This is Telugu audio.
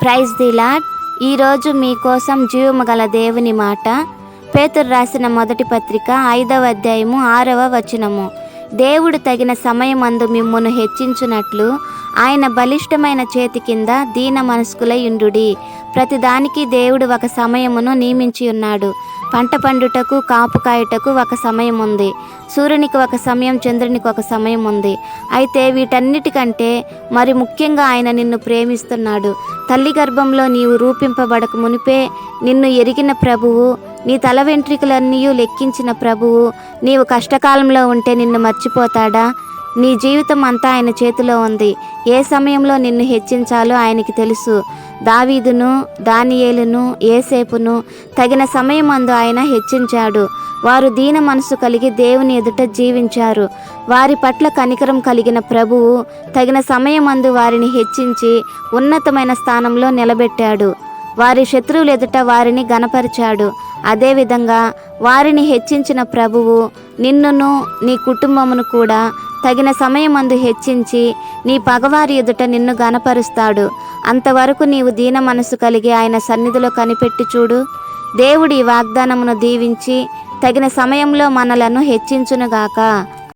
Praise the lord. ఈరోజు మీకోసం జీవము గల దేవుని మాట. పేతురు రాసిన మొదటి పత్రిక 5వ అధ్యాయము 6వ వచనము. దేవుడు తగిన సమయమందు మిమ్మును హెచ్చించునట్లు ఆయన బలిష్టమైన చేతి కింద దీన మనస్కులై ఉండుడి. ప్రతిదానికి దేవుడు ఒక సమయమును నియమించి ఉన్నాడు. పంట పండుటకు, కాపు కాయుటకు ఒక సమయం ఉంది. సూర్యునికి ఒక సమయం, చంద్రునికి ఒక సమయం ఉంది. అయితే వీటన్నిటికంటే మరి ముఖ్యంగా ఆయన నిన్ను ప్రేమిస్తున్నాడు. తల్లి గర్భంలో నీవు రూపింపబడక మునిపే నిన్ను ఎరిగిన ప్రభువు, నీ తల వెంట్రుకలన్నీ లెక్కించిన ప్రభువు నీవు కష్టకాలంలో ఉంటే నిన్ను మర్చిపోతాడా? నీ జీవితం అంతా ఆయన చేతిలో ఉంది. ఏ సమయంలో నిన్ను హెచ్చించాలో ఆయనకి తెలుసు. దావీదును, దానియేలును, యేసేపును తగిన సమయమందు ఆయన హెచ్చించాడు. వారు దీన మనసు కలిగి దేవుని ఎదుట జీవించారు. వారి పట్ల కనికరం కలిగిన ప్రభువు తగిన సమయమందు వారిని హెచ్చించి ఉన్నతమైన స్థానంలో నిలబెట్టాడు. వారి శత్రువుల ఎదుట వారిని గణపరిచాడు. అదేవిధంగా వారిని హెచ్చించిన ప్రభువు నిన్నును, నీ కుటుంబమును కూడా తగిన సమయమందు హెచ్చించి నీ పగవారి ఎదుట నిన్ను గణపరుస్తాడు. అంతవరకు నీవు దీన మనసు కలిగి ఆయన సన్నిధిలో కనిపెట్టి చూడు. దేవుడి వాగ్దానమును దీవించి తగిన సమయంలో మనలను హెచ్చించునుగాక.